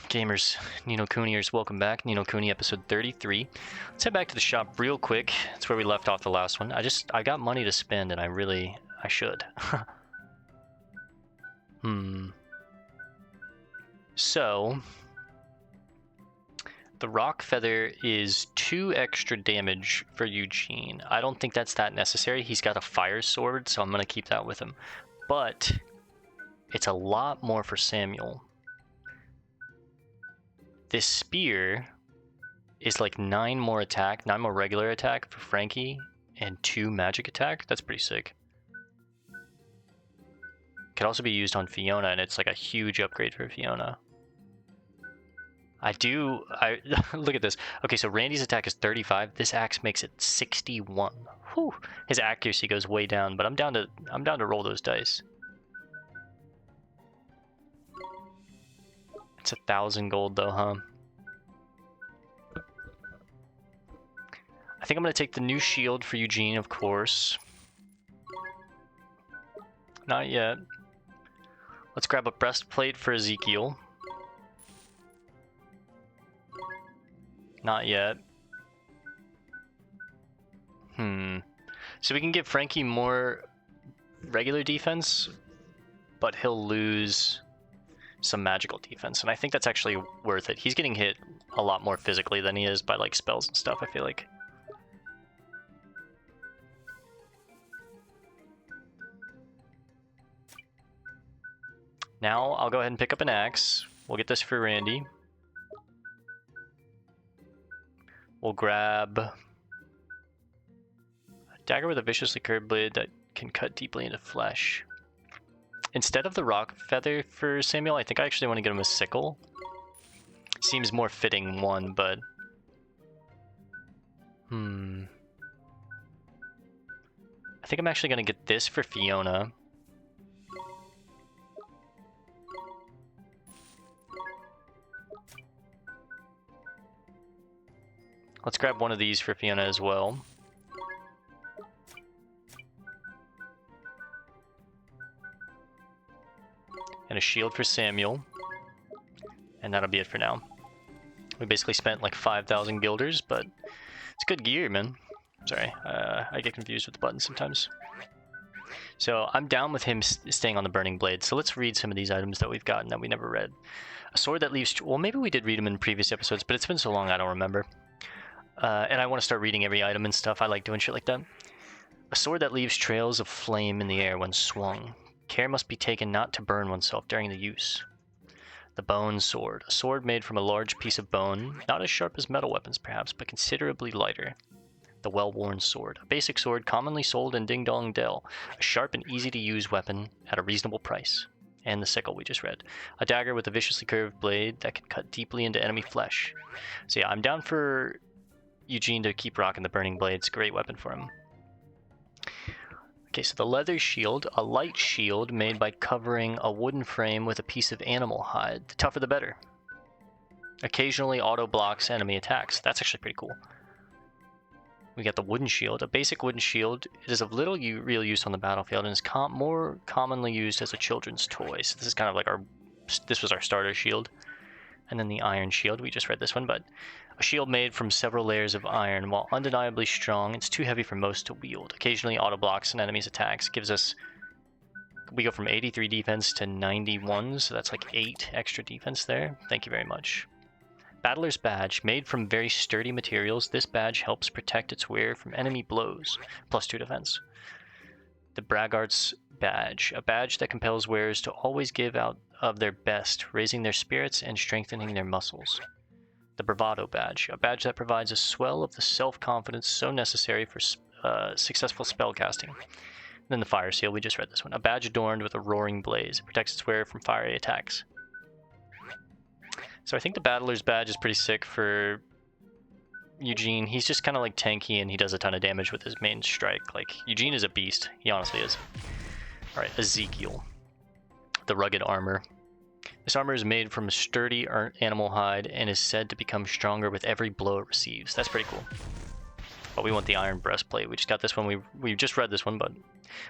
Gamers, Nino Kuniers, welcome back. Nino Kuni episode 33. Let's head back to the shop real quick. That's where we left off the last one. I got money to spend and I should. So, the rock feather is 2 extra damage for Eugene. I don't think that's that necessary. He's got a fire sword, so I'm going to keep that with him. But it's a lot more for Samuel. This spear is like 9 more attack, 9 more regular attack for Frankie, and 2 magic attack. That's pretty sick. Could also be used on Fiona, and it's like a huge upgrade for Fiona. Look at this. Okay, so Randy's attack is 35. This axe makes it 61. Whew. His accuracy goes way down, but I'm down to roll those dice. It's 1,000 gold though, huh? I think I'm gonna take the new shield for Eugene, of course. Not yet. Let's grab a breastplate for Ezekiel. Not yet. So we can give Frankie more regular defense, but he'll lose some magical defense, and I think that's actually worth it. He's getting hit a lot more physically than he is by like spells and stuff, I feel like. Now I'll go ahead and pick up an axe. We'll get this for Randy. We'll grab a dagger with a viciously curved blade that can cut deeply into flesh. Instead of the rock feather for Samuel, I think I actually want to get him a sickle. Seems more fitting one, but... I think I'm actually going to get this for Fiona. Let's grab one of these for Fiona as well. And a shield for Samuel. And that'll be it for now. We basically spent like 5,000 guilders, but it's good gear, man. Sorry, I get confused with the buttons sometimes. So I'm down with him staying on the burning blade. So let's read some of these items that we've gotten that we never read. A sword that leaves... Well, maybe we did read them in previous episodes, but it's been so long I don't remember. And I want to start reading every item and stuff. I like doing shit like that. A sword that leaves trails of flame in the air when swung. Care must be taken not to burn oneself during the use. The bone sword. A sword made from a large piece of bone, not as sharp as metal weapons perhaps, but considerably lighter. The well-worn sword. A basic sword commonly sold in Ding Dong Dell. A sharp and easy-to-use weapon at a reasonable price. And the sickle we just read. A dagger with a viciously curved blade that can cut deeply into enemy flesh. So yeah, I'm down for Eugene to keep rocking the burning blade. It's a great weapon for him. Okay, so the leather shield, a light shield made by covering a wooden frame with a piece of animal hide. The tougher the better. Occasionally auto blocks enemy attacks. That's actually pretty cool. We got the wooden shield, a basic wooden shield. It is of little real use on the battlefield and is more commonly used as a children's toy. So this is kind of like this was our starter shield. And then the iron shield, we just read this one, but a shield made from several layers of iron. While undeniably strong, it's too heavy for most to wield. Occasionally auto blocks an enemy's attacks. Gives us... We go from 83 defense to 91, so that's like 8 extra defense there. Thank you very much. Battler's Badge. Made from very sturdy materials, this badge helps protect its wearer from enemy blows. Plus 2 defense. The Braggart's Badge. A badge that compels wearers to always give out of their best, raising their spirits and strengthening their muscles. The Bravado Badge. A badge that provides a swell of the self-confidence so necessary for successful spellcasting. Then the Fire Seal. We just read this one. A badge adorned with a roaring blaze. It protects its wearer from fiery attacks. So I think the Battler's Badge is pretty sick for Eugene. He's just kind of like tanky and he does a ton of damage with his main strike. Like, Eugene is a beast. He honestly is. Alright, Ezekiel. The Rugged Armor. This armor is made from a sturdy animal hide and is said to become stronger with every blow it receives. That's pretty cool. But we want the iron breastplate. We just got this one. We just read this one, but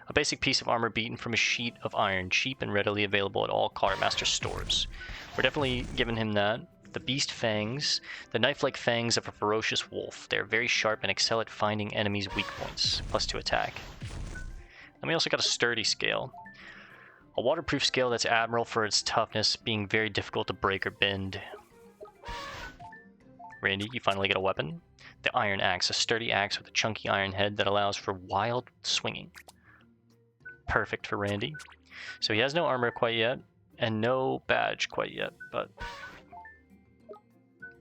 a basic piece of armor beaten from a sheet of iron, cheap and readily available at all Quartermaster stores. We're definitely giving him that. The beast fangs, the knife-like fangs of a ferocious wolf. They're very sharp and excel at finding enemies' weak points. +2 attack. And we also got a sturdy scale. A waterproof scale that's admirable for its toughness, being very difficult to break or bend. Randy, you finally get a weapon. The iron axe, a sturdy axe with a chunky iron head that allows for wild swinging. Perfect for Randy. So he has no armor quite yet, and no badge quite yet, but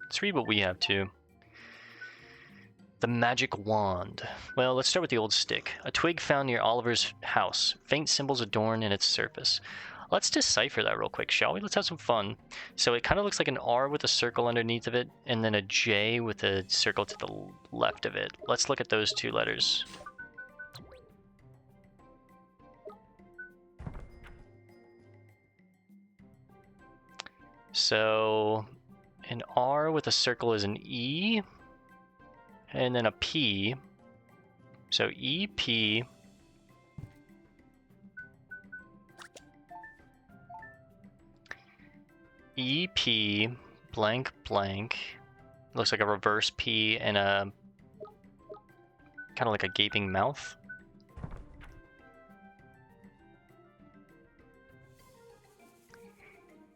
let's read what we have too. The magic wand. Well, let's start with the old stick. A twig found near Oliver's house. Faint symbols adorn in its surface. Let's decipher that real quick, shall we? Let's have some fun. So it kind of looks like an R with a circle underneath of it, and then a J with a circle to the left of it. Let's look at those two letters. So an R with a circle is an E, and then a P. So EP. EP blank blank. Looks like a reverse P and a kind of like a gaping mouth.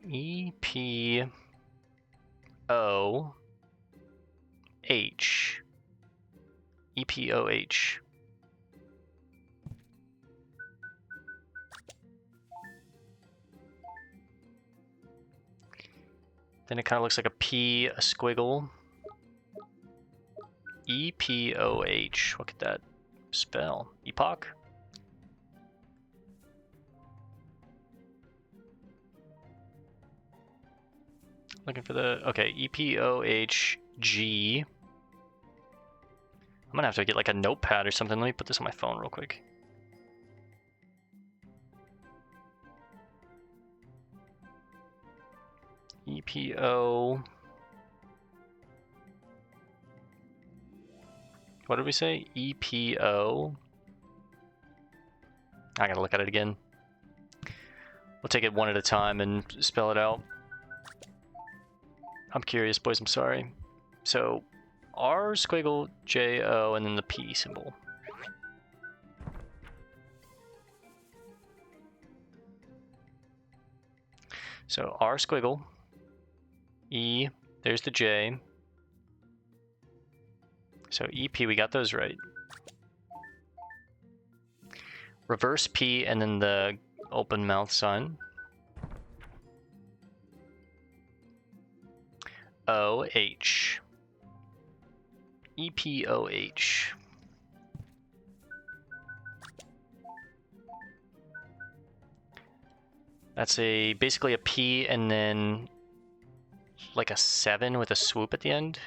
EPOH. EPOH. Then it kind of looks like a P, a squiggle. EPOH. What could that spell? Epoch? Looking for the... Okay, EPOHG. I'm gonna have to get like a notepad or something. Let me put this on my phone real quick. EPO. What did we say? EPO. I gotta look at it again. We'll take it one at a time and spell it out. I'm curious, boys, I'm sorry. So, R squiggle J O and then the P symbol. So R squiggle, E, there's the J. So EP, we got those right. Reverse P and then the open mouth sign. OH. EPOH. That's basically a P and then like a 7 with a swoop at the end.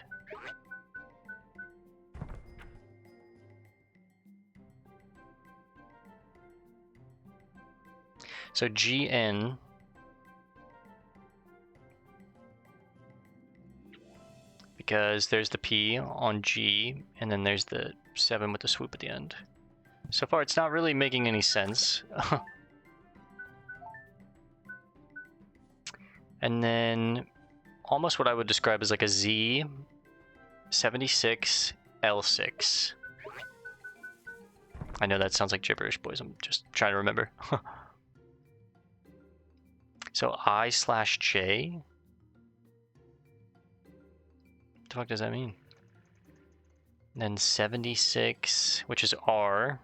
So GN. Because there's the P on G, and then there's the 7 with the swoop at the end. So far, it's not really making any sense. And then almost what I would describe as like a Z, 76, L6. I know that sounds like gibberish, boys. I'm just trying to remember. So I/J. What the fuck does that mean? And then 76, which is R.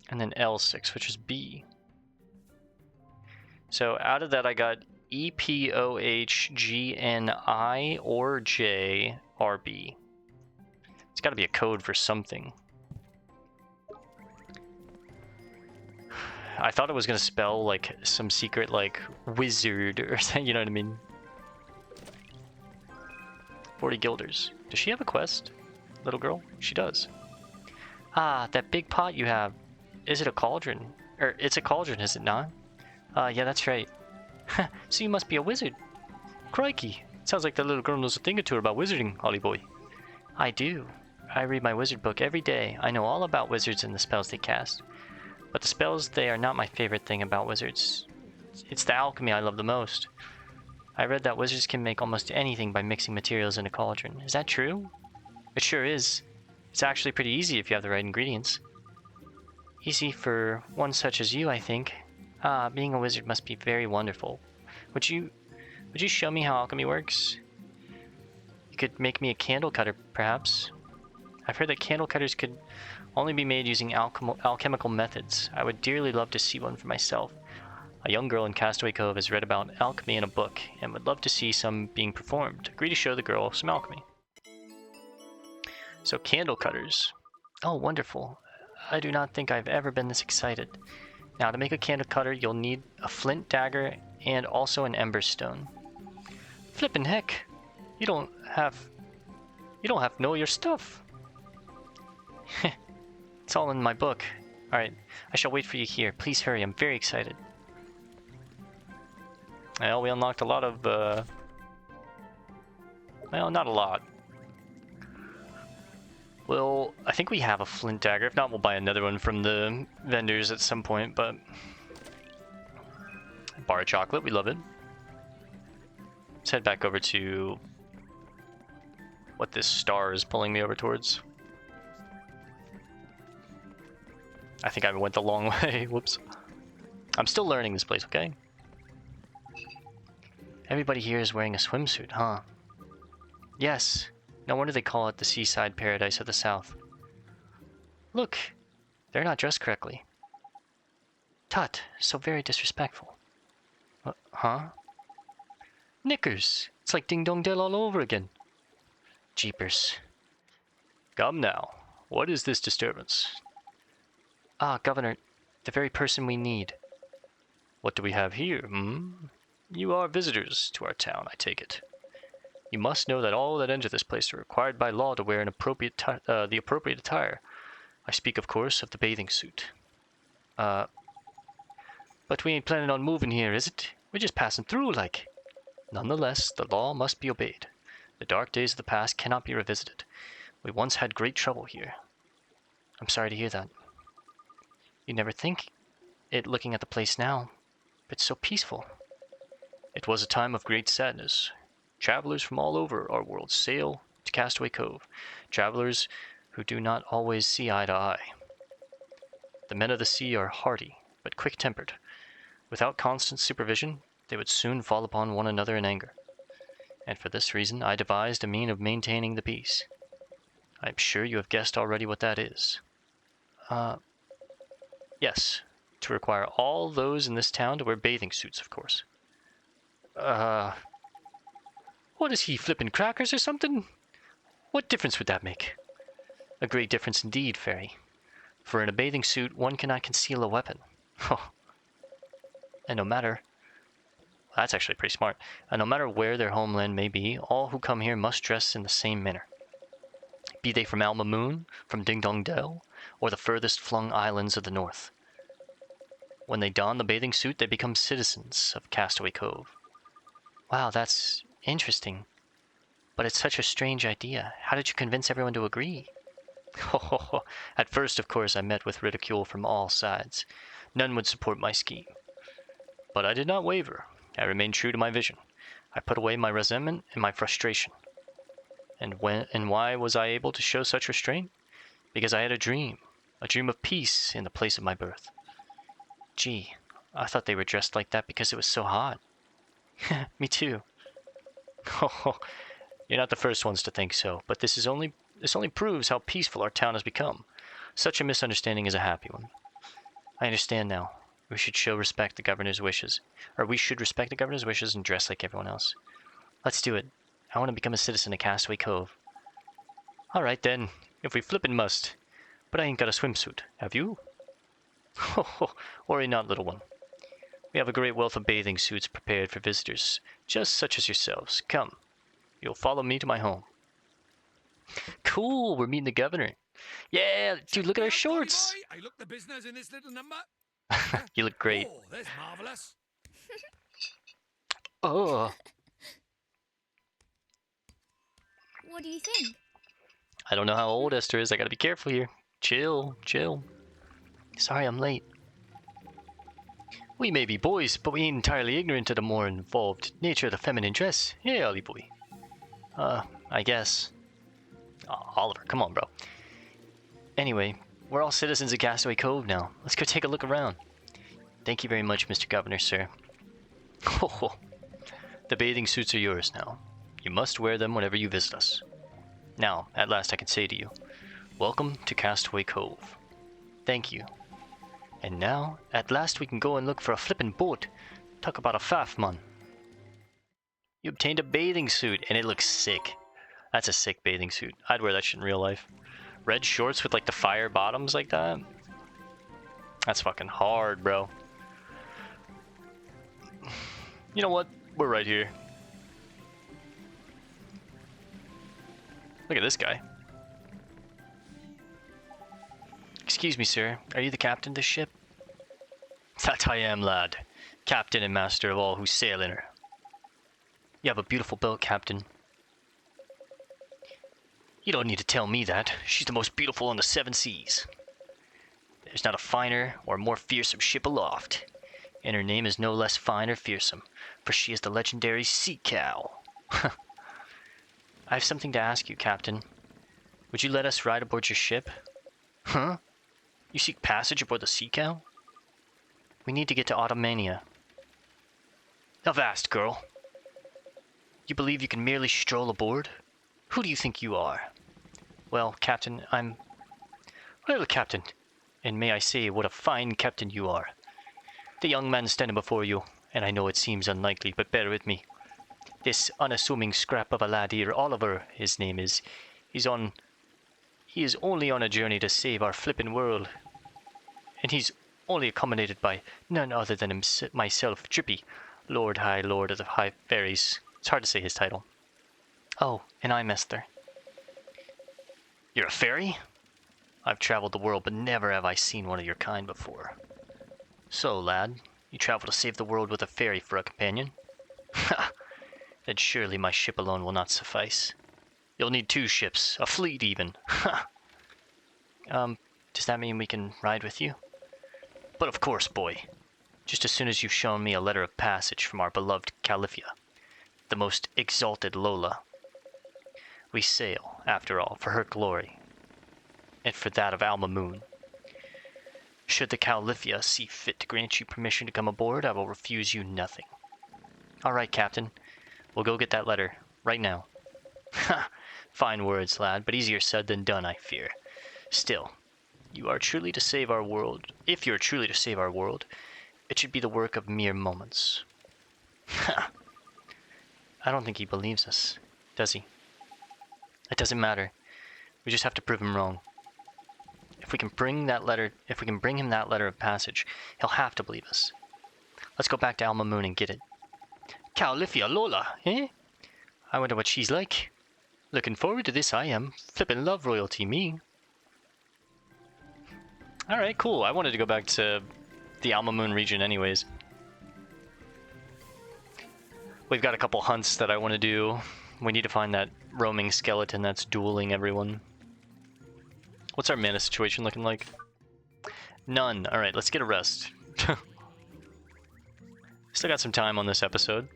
And then L6, which is B. So out of that, I got EPOHGNI or J RB. It's got to be a code for something. I thought it was gonna spell like some secret like wizard or something, you know what I mean? 40 guilders. Does she have a quest, little girl? She does. Ah, that big pot you have. Is it a cauldron? Or it's a cauldron, is it not? Yeah, that's right. So you must be a wizard. Crikey! Sounds like that little girl knows a thing or two about wizarding, Ollie boy. I do. I read my wizard book every day. I know all about wizards and the spells they cast. But the spells, they are not my favorite thing about wizards. It's the alchemy I love the most. I read that wizards can make almost anything by mixing materials in a cauldron. Is that true? It sure is. It's actually pretty easy if you have the right ingredients. Easy for one such as you, I think. Ah, being a wizard must be very wonderful. Would you show me how alchemy works? You could make me a candle cutter, perhaps. I've heard that candle cutters could only be made using alchemical methods. I would dearly love to see one for myself. A young girl in Castaway Cove has read about alchemy in a book and would love to see some being performed. Agree to show the girl some alchemy. So candle cutters. Oh, wonderful. I do not think I've ever been this excited. Now, to make a candle cutter, you'll need a flint dagger and also an ember stone. Flippin' heck! You don't have to know your stuff. It's all in my book. Alright, I shall wait for you here. Please hurry, I'm very excited. Well, we unlocked a lot of, well, not a lot. Well, I think we have a flint dagger. If not, we'll buy another one from the vendors at some point, but... Bar of chocolate, we love it. Let's head back over to... what this star is pulling me over towards. I think I went the long way. Whoops. I'm still learning this place, okay? Everybody here is wearing a swimsuit, huh? Yes. No wonder they call it the seaside paradise of the South. Look, they're not dressed correctly. Tut, so very disrespectful. Huh? Knickers! It's like Ding Dong Dell all over again. Jeepers. Come now. What is this disturbance? Ah, Governor, the very person we need. What do we have here, You are visitors to our town, I take it. You must know that all that enter this place are required by law to wear an the appropriate attire. I speak, of course, of the bathing suit. But we ain't planning on moving here, is it? We're just passing through, like. Nonetheless, the law must be obeyed. The dark days of the past cannot be revisited. We once had great trouble here. I'm sorry to hear that. You'd never think it looking at the place now. It's so peaceful. It was a time of great sadness. Travelers from all over our world sail to Castaway Cove. Travelers who do not always see eye to eye. The men of the sea are hardy, but quick-tempered. Without constant supervision, they would soon fall upon one another in anger. And for this reason, I devised a mean of maintaining the peace. I am sure you have guessed already what that is. Yes, to require all those in this town to wear bathing suits, of course. What is he, flippin' crackers or something? What difference would that make? A great difference indeed, Fairy. For in a bathing suit, one cannot conceal a weapon. And no matter... That's actually pretty smart. And no matter where their homeland may be, all who come here must dress in the same manner. Be they from Alma Moon, from Ding Dong Dell, or the furthest flung islands of the north. When they don the bathing suit, they become citizens of Castaway Cove. Wow, that's interesting. But it's such a strange idea. How did you convince everyone to agree? At first, of course, I met with ridicule from all sides. None would support my scheme. But I did not waver. I remained true to my vision. I put away my resentment and my frustration. And why was I able to show such restraint? Because I had a dream of peace in the place of my birth. Gee, I thought they were dressed like that because it was so hot. Me too. You're not the first ones to think so, but this only proves how peaceful our town has become. Such a misunderstanding is a happy one. I understand now. We should respect the governor's wishes and dress like everyone else. Let's do it. I want to become a citizen of Castaway Cove. All right then, if we flippin' must. But I ain't got a swimsuit. Have you? Worry not, little one. We have a great wealth of bathing suits prepared for visitors, just such as yourselves. Come, you'll follow me to my home. Cool, we're meeting the governor. Yeah, dude, look at our shorts. I look the business in this little number. You look great. Oh, that's marvelous. Oh, What do you think? I don't know how old Esther is. I gotta be careful here. Chill, chill. Sorry I'm late. We may be boys, but we ain't entirely ignorant of the more involved nature of the feminine dress. Hey, Ollie boy. I guess. Oliver, come on, bro. Anyway, we're all citizens of Castaway Cove now. Let's go take a look around. Thank you very much, Mr. Governor, sir. Oh, the bathing suits are yours now. You must wear them whenever you visit us. Now, at last I can say to you, welcome to Castaway Cove. Thank you. And now, at last we can go and look for a flippin' boat. Talk about a faff, man. You obtained a bathing suit, and it looks sick. That's a sick bathing suit. I'd wear that shit in real life. Red shorts with like the fire bottoms like that. That's fucking hard, bro. You know what? We're right here. Look at this guy. Excuse me, sir. Are you the captain of this ship? That I am, lad. Captain and master of all who sail in her. You have a beautiful boat, Captain. You don't need to tell me that. She's the most beautiful on the 7 seas. There's not a finer or more fearsome ship aloft. And her name is no less fine or fearsome, for she is the legendary Sea Cow. I have something to ask you, Captain. Would you let us ride aboard your ship? Huh? You seek passage aboard the Sea Cow? We need to get to Automania. Avast, girl. You believe you can merely stroll aboard? Who do you think you are? Well, Captain, Well, Captain, and may I say what a fine captain you are. The young man standing before you, and I know it seems unlikely, but bear with me. This unassuming scrap of a lad here, Oliver, his name is, he is only on a journey to save our flippin' world. And he's only accommodated by none other than myself, Drippy, Lord High Lord of the High Fairies. It's hard to say his title. Oh, and I'm Esther. You're a fairy? I've traveled the world, but never have I seen one of your kind before. So, lad, you travel to save the world with a fairy for a companion? Ha! Then surely my ship alone will not suffice. You'll need 2 ships, a fleet even. Ha! Does that mean we can ride with you? But of course, boy. Just as soon as you've shown me a letter of passage from our beloved Califia, the most exalted Lola. We sail, after all, for her glory, and for that of Alma Moon. Should the Califia see fit to grant you permission to come aboard, I will refuse you nothing. All right, Captain. We'll go get that letter, right now. Ha! Fine words, lad, but easier said than done, I fear. Still, you are truly to save our world. If you're truly to save our world, it should be the work of mere moments. Ha! I don't think he believes us, does he? It doesn't matter. We just have to prove him wrong. If we can bring him that letter of passage, he'll have to believe us. Let's go back to Alma Moon and get it. Califia Lola, eh? I wonder what she's like. Looking forward to this, I am. Flippin' love royalty, me. Alright, cool. I wanted to go back to the Alma Moon region anyways. We've got a couple hunts that I want to do. We need to find that roaming skeleton that's dueling everyone. What's our mana situation looking like? None. Alright, let's get a rest. Still got some time on this episode.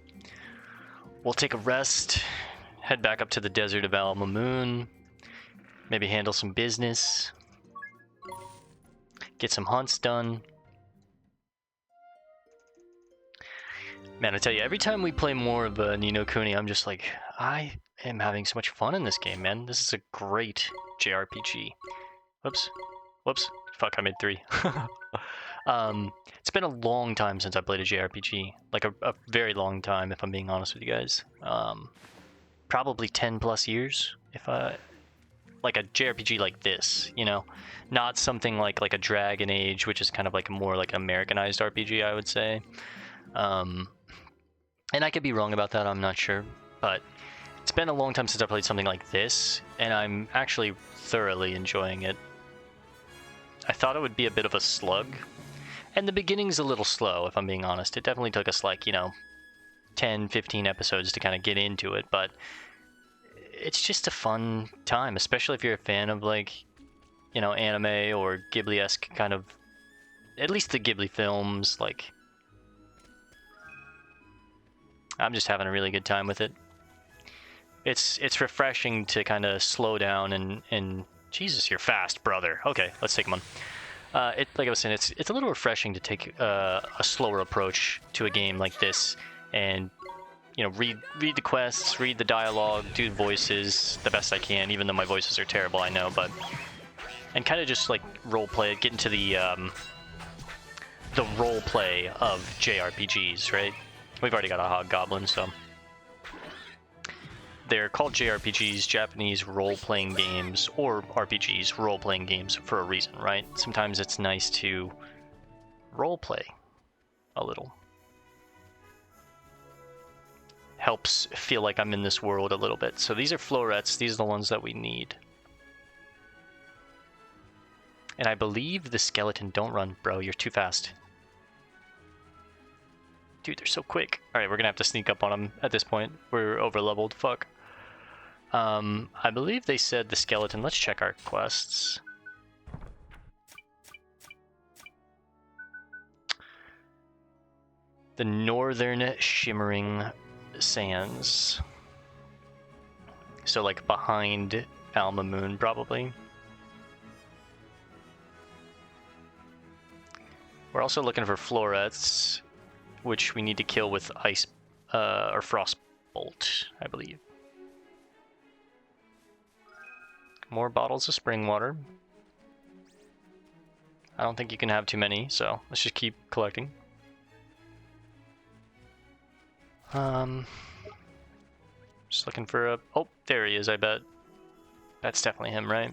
We'll take a rest, head back up to the desert of Alma Moon, maybe handle some business, get some hunts done. Man, I tell you, every time we play more of Ni no Kuni, I'm just like, I am having so much fun in this game, man. This is a great JRPG. Whoops. Whoops. Fuck, I made 3. It's been a long time since I played a JRPG. Like a very long time, if I'm being honest with you guys. Probably 10 plus years. Like a JRPG like this, you know? Not something like a Dragon Age, which is kind of like more like Americanized RPG, I would say. And I could be wrong about that, I'm not sure. But it's been a long time since I played something like this, and I'm actually thoroughly enjoying it. I thought it would be a bit of a slug, And the beginning's a little slow, if I'm being honest. It definitely took us like, 10, 15 episodes to kind of get into it, but it's just a fun time, especially if you're a fan of like, anime or Ghibli-esque kind of, at least the Ghibli films. Like, I'm just having a really good time with it. It's refreshing to kind of slow down and Jesus, you're fast, brother. Okay, let's take him on. Like I was saying, it's a little refreshing to take a slower approach to a game like this, and read the quests, read the dialogue, do voices the best I can, even though my voices are terrible, I know, and kind of just like role play it, get into the role play of JRPGs, right? We've already got a hobgoblin, so they're called JRPGs, Japanese role-playing games, or RPGs, role-playing games, for a reason, right? Sometimes it's nice to role-play a little. Helps feel like I'm in this world a little bit. So these are florets. These are the ones that we need. And I believe the skeleton... Don't run, bro. You're too fast. Dude, they're so quick. Alright, we're gonna have to sneak up on them at this point. We're over-leveled. Fuck. I believe they said the skeleton... Let's check our quests. The Northern Shimmering Sands. So like behind Alma Moon, probably. We're also looking for florets, which we need to kill with ice or frost bolt, I believe. More bottles of spring water. I don't think you can have too many, so let's just keep collecting. Just looking for a... Oh, there he is, I bet. That's definitely him, right?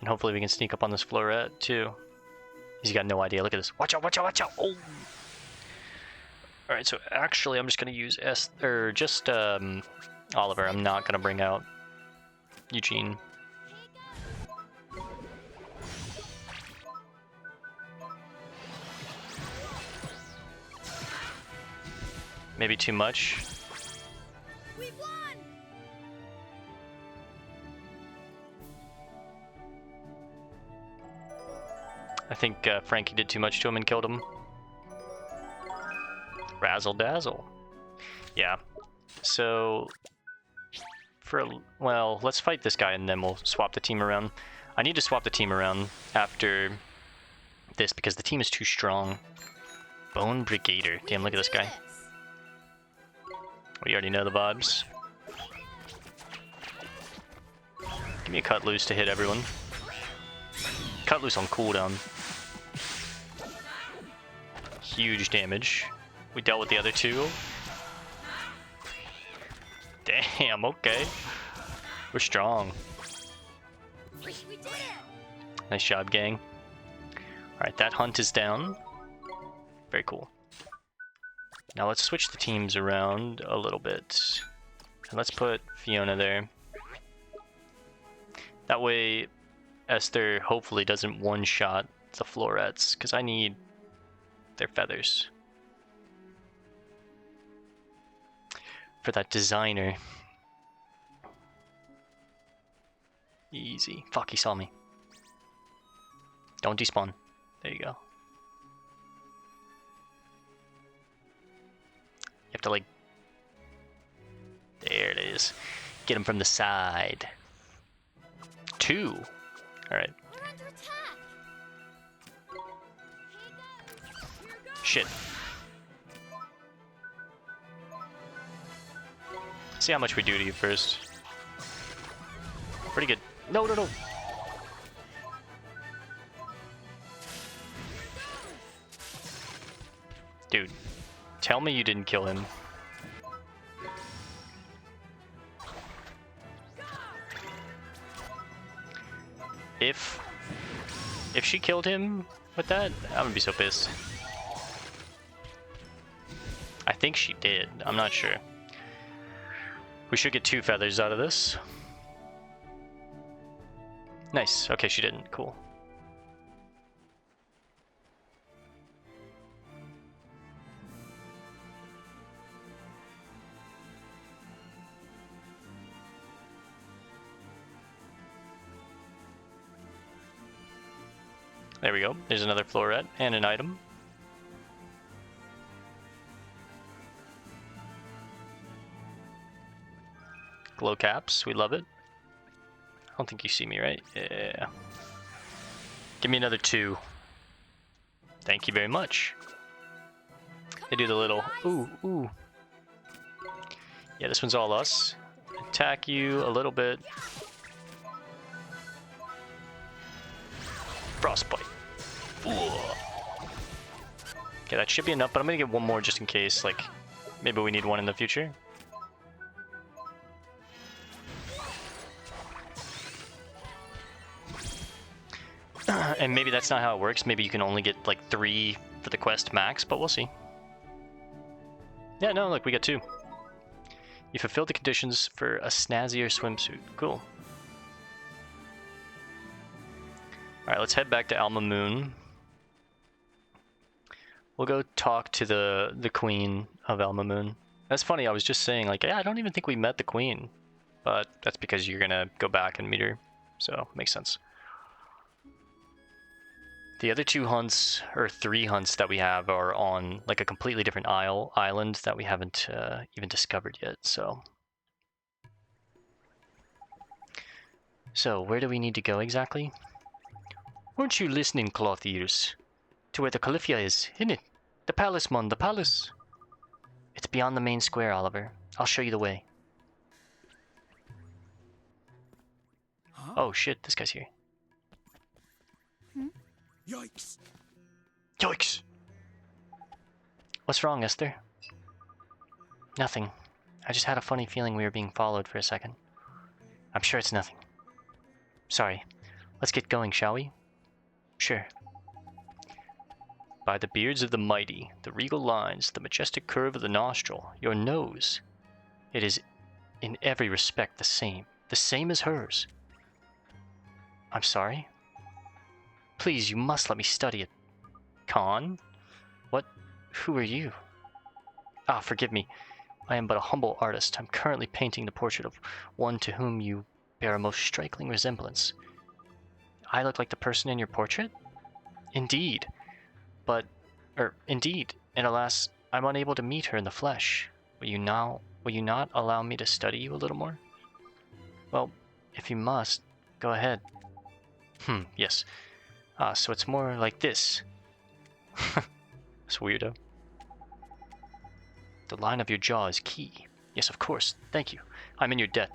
And hopefully we can sneak up on this floret, too. He's got no idea. Look at this. Watch out, watch out, watch out! Oh! Alright, so actually I'm just gonna use Oliver. I'm not gonna bring out Eugene. Maybe too much. We won! I think Frankie did too much to him and killed him. Razzle dazzle. Yeah. So, well, let's fight this guy and then we'll swap the team around. I need to swap the team around after this because the team is too strong. Bone Brigader. Damn, look at this guy. We already know the vibes. Give me a cut loose to hit everyone. Cut loose on cooldown. Huge damage. We dealt with the other two. Damn, okay. We're strong. We did it! Nice job, gang. Alright, that hunt is down. Very cool. Now let's switch the teams around a little bit. And let's put Fiona there. That way, Esther hopefully doesn't one-shot the florets, because I need their feathers. For that designer. Easy. Fuck, he saw me. Don't despawn. There you go. You have to like... There it is. Get him from the side. 2. Alright. We're under attack! Shit. See how much we do to you first. Pretty good. No, no, no. Dude, tell me you didn't kill him. If she killed him with that, I'm gonna be so pissed. I think she did. I'm not sure. We should get 2 feathers out of this. Nice. Okay, she didn't. Cool. There we go. There's another floret and an item. Glow caps, we love it. I don't think you see me, right? Yeah. Give me another 2. Thank you very much. They do the little ooh, ooh. Yeah, this one's all us. Attack you a little bit. Frostbite. Ooh. Okay, that should be enough, but I'm gonna get one more just in case, like, maybe we need one in the future. And maybe that's not how it works. Maybe you can only get, like, 3 for the quest max, but we'll see. Yeah, no, look, we got 2. You fulfilled the conditions for a snazzier swimsuit. Cool. Alright, let's head back to Alma Moon. We'll go talk to the queen of Alma Moon. That's funny, I was just saying, like, yeah, I don't even think we met the queen. But that's because you're gonna go back and meet her. So, makes sense. The other 2 hunts, or 3 hunts that we have are on, like, a completely different island that we haven't even discovered yet, so... So, where do we need to go exactly? Weren't you listening, cloth ears? To where the Califia is, isn't it? The palace, mon, the palace! It's beyond the main square, Oliver. I'll show you the way. Huh? Oh shit, this guy's here. Yikes! Yikes! What's wrong, Esther? Nothing. I just had a funny feeling we were being followed for a second. I'm sure it's nothing. Sorry. Let's get going, shall we? Sure. By the beards of the mighty, the regal lines, the majestic curve of the nostril, your nose. It is in every respect the same as hers. I'm sorry? Please, you must let me study it. Khan? What? Who are you? Ah, forgive me. I am but a humble artist. I'm currently painting the portrait of one to whom you bear a most striking resemblance. I look like the person in your portrait? Indeed. Indeed, and alas, I'm unable to meet her in the flesh. Will you not allow me to study you a little more? Well, if you must, go ahead. Yes. So it's more like this. It's weirdo. The line of your jaw is key. Yes, of course. Thank you. I'm in your debt.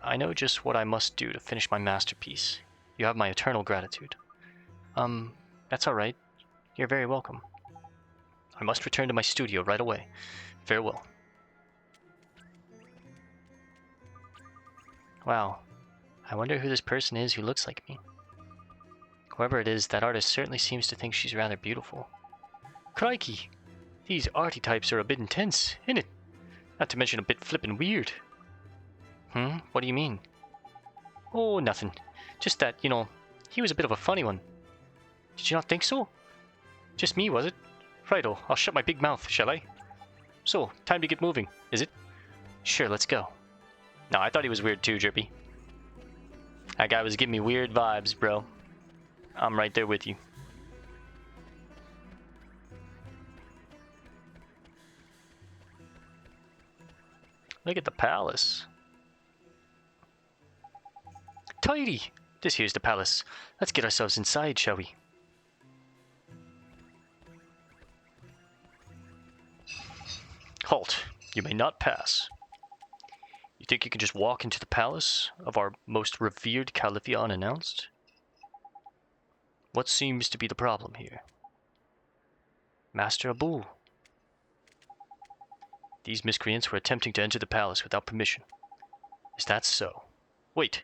I know just what I must do to finish my masterpiece. You have my eternal gratitude. That's all right. You're very welcome. I must return to my studio right away. Farewell. Wow. I wonder who this person is who looks like me. Whoever it is, that artist certainly seems to think she's rather beautiful. Crikey! These arty types are a bit intense, isn't it? Not to mention a bit flippin' weird. What do you mean? Oh, nothing. Just that, you know, he was a bit of a funny one. Did you not think so? Just me, was it? Righto, I'll shut my big mouth, shall I? So, time to get moving, is it? Sure, let's go. No, I thought he was weird too, Drippy. That guy was giving me weird vibes, bro. I'm right there with you. Look at the palace. Tidy! This here's the palace. Let's get ourselves inside, shall we? Halt. You may not pass. You think you can just walk into the palace of our most revered Califia unannounced? What seems to be the problem here? Master Abul. These miscreants were attempting to enter the palace without permission. Is that so? Wait.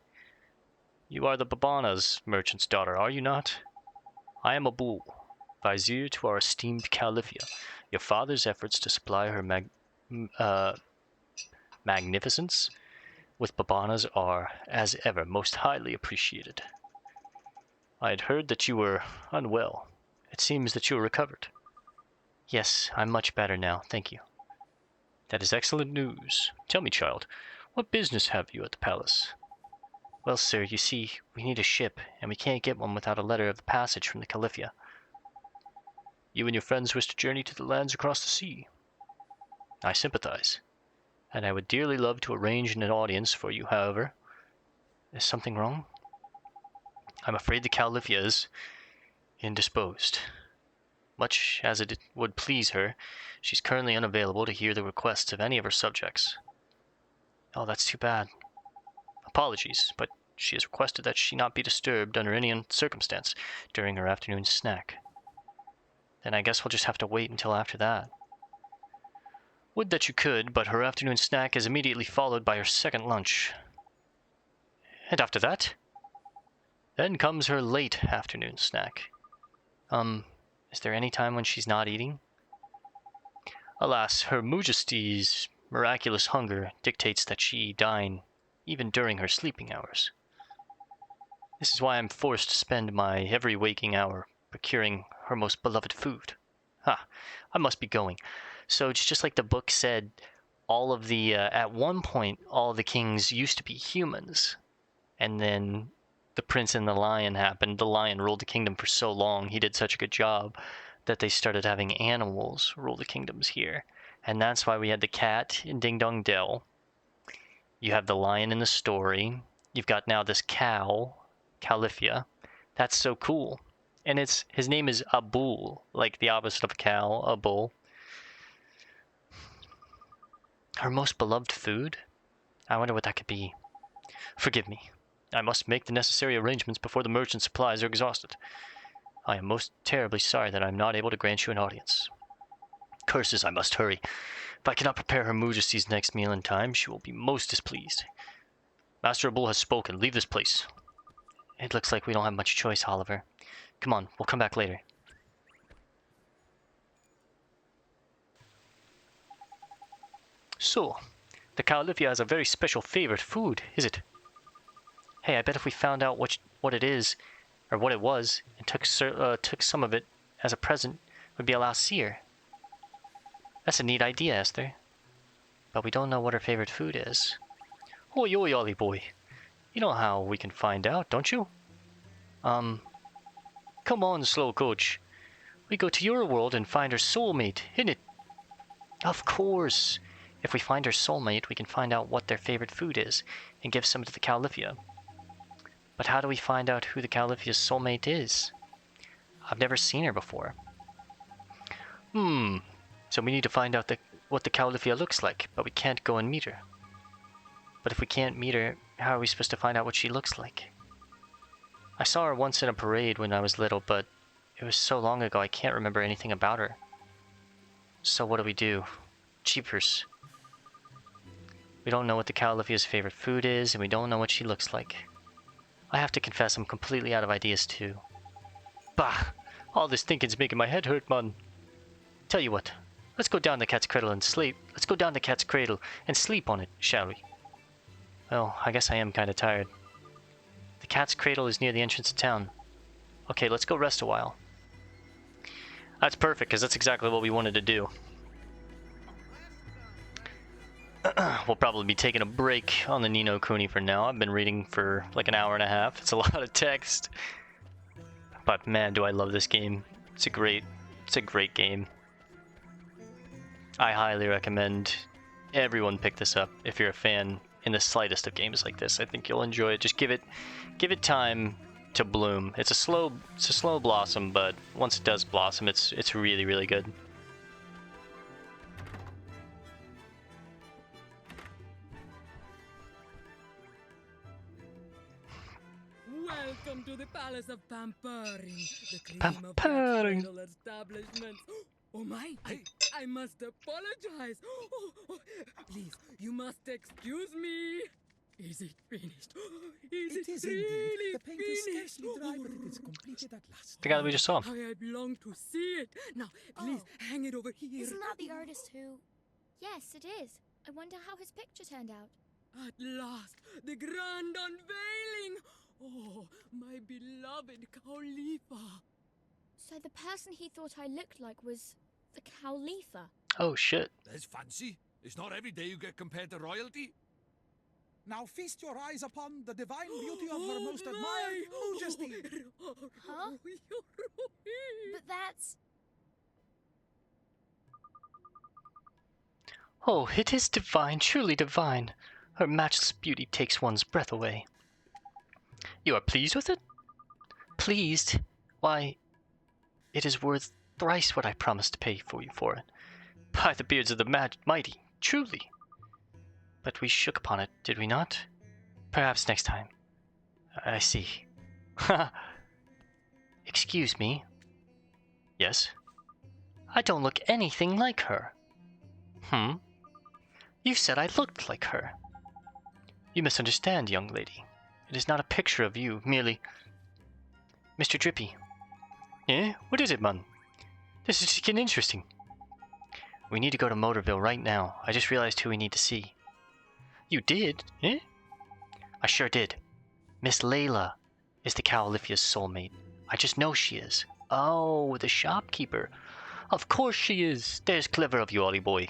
You are the Babana's merchant's daughter, are you not? I am Abul, vizier to our esteemed Califia. Your father's efforts to supply her magnificence with Babanas are, as ever, most highly appreciated. I had heard that you were unwell. It seems that you are recovered. Yes, I'm much better now, thank you. That is excellent news. Tell me, child, what business have you at the palace? Well, sir, you see, we need a ship, and we can't get one without a letter of passage from the Califia. You and your friends wish to journey to the lands across the sea. I sympathize, and I would dearly love to arrange an audience for you, however. Is something wrong? I'm afraid the Califia is indisposed. Much as it would please her, she's currently unavailable to hear the requests of any of her subjects. Oh, that's too bad. Apologies, but she has requested that she not be disturbed under any circumstance during her afternoon snack. Then I guess we'll just have to wait until after that. Would that you could, but her afternoon snack is immediately followed by her second lunch. And after that? Then comes her late afternoon snack. Is there any time when she's not eating? Alas, her Moojesty's miraculous hunger dictates that she dine even during her sleeping hours. This is why I'm forced to spend my every waking hour procuring her most beloved food. I must be going. So it's just like the book said, all of the, at one point, all of the kings used to be humans. And then the Prince and the Lion happened. The lion ruled the kingdom for so long, he did such a good job, that they started having animals rule the kingdoms here. And that's why we had the cat in Ding Dong Dell. You have the lion in the story. You've got now this cow, Califia. That's so cool. And his name is a bull, like the opposite of a cow, a bull. Her most beloved food? I wonder what that could be. Forgive me. I must make the necessary arrangements before the merchant supplies are exhausted. I am most terribly sorry that I am not able to grant you an audience. Curses, I must hurry. If I cannot prepare her Moojesty's next meal in time, she will be most displeased. Master Bull has spoken. Leave this place. It looks like we don't have much choice, Oliver. Come on, we'll come back later. So, the Califia has a very special favorite food, is it? Hey, I bet if we found out what it is, or what it was, and took some of it as a present, we'd be allowed to see her. That's a neat idea, Esther. But we don't know what her favorite food is. Oi, oi, Ollie boy. You know how we can find out, don't you? Come on, slow coach. We go to your world and find her soulmate, isn't it? Of course. If we find her soulmate, we can find out what their favorite food is, and give some to the Califia. But how do we find out who the Califia's soulmate is? I've never seen her before. So we need to find out what the Califia looks like, but we can't go and meet her. But if we can't meet her, how are we supposed to find out what she looks like? I saw her once in a parade when I was little, but it was so long ago I can't remember anything about her. So what do? Cheapers. We don't know what the Califia's favorite food is, and we don't know what she looks like. I have to confess I'm completely out of ideas too. Bah! All this thinking's making my head hurt, man. Tell you what, let's go down the cat's cradle and sleep. Let's go down the cat's cradle and sleep on it, shall we? Well, I guess I am kind of tired. The cat's cradle is near the entrance of town. Okay, let's go rest a while. That's perfect, because that's exactly what we wanted to do. We'll probably be taking a break on the Ni no Kuni for now. I've been reading for like an hour and a half. It's a lot of text. But man, do I love this game. It's a great game. I highly recommend everyone pick this up if you're a fan in the slightest of games like this. I think you'll enjoy it. Just give it time to bloom. It's a slow blossom, but once it does blossom, it's really, really good. Welcome to the Palace of Pampering, the cream Pampering. of establishments. Oh my, I must apologize. Please, you must excuse me. Is it finished? Is it really The paint is finished? scarcely dry, but it is completed at last. The guy that we just saw. I had longed to see it. Now, please hang it over here. Isn't that the artist who... Yes, it is. I wonder how his picture turned out. At last, the grand unveiling. Oh, my beloved Khalifa. So the person he thought I looked like was the Khalifa. Oh shit. That's fancy. It's not every day you get compared to royalty. Now feast your eyes upon the divine beauty of her most admired Moojesty. Huh? But that's... Oh, it is divine, truly divine. Her matchless beauty takes one's breath away. You are pleased with it? Pleased? Why, it is worth thrice what I promised to pay for you for it. By the beards of the mighty, truly. But we shook upon it, did we not? Perhaps next time. I see. Ha! Excuse me. Yes? I don't look anything like her. You said I looked like her. You misunderstand, young lady. It is not a picture of you, merely... Mr. Drippy. Eh? What is it, man? This is getting interesting. We need to go to Motorville right now. I just realized who we need to see. You did? Eh? I sure did. Miss Layla is the Cowlithia's soulmate. I just know she is. Oh, the shopkeeper. Of course she is. There's clever of you, Ollie boy.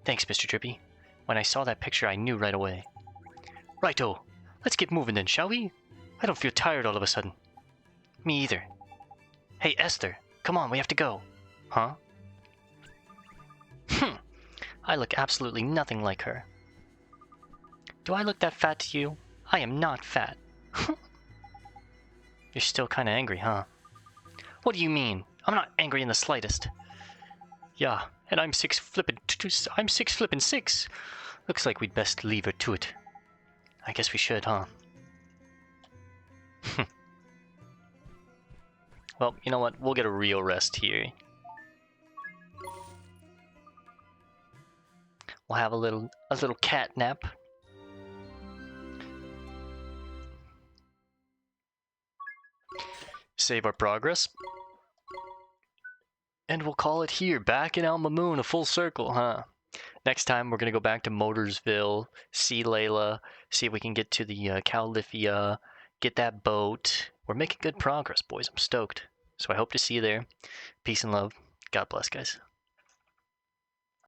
Thanks, Mr. Drippy. When I saw that picture, I knew right away. Righto. Let's get moving then, shall we? I don't feel tired all of a sudden. Me either. Hey, Esther. Come on, we have to go. Huh? I look absolutely nothing like her. Do I look that fat to you? I am not fat. You're still kind of angry, huh? What do you mean? I'm not angry in the slightest. Yeah, and I'm 6'6". Looks like we'd best leave her to it. I guess we should, huh? Well, you know what? We'll get a real rest here. We'll have a little cat nap. Save our progress. And we'll call it here, back in Alma Moon, a full circle, huh? Next time, we're going to go back to Motorsville, see Layla, see if we can get to the Cowlithia, get that boat. We're making good progress, boys. I'm stoked. So I hope to see you there. Peace and love. God bless, guys.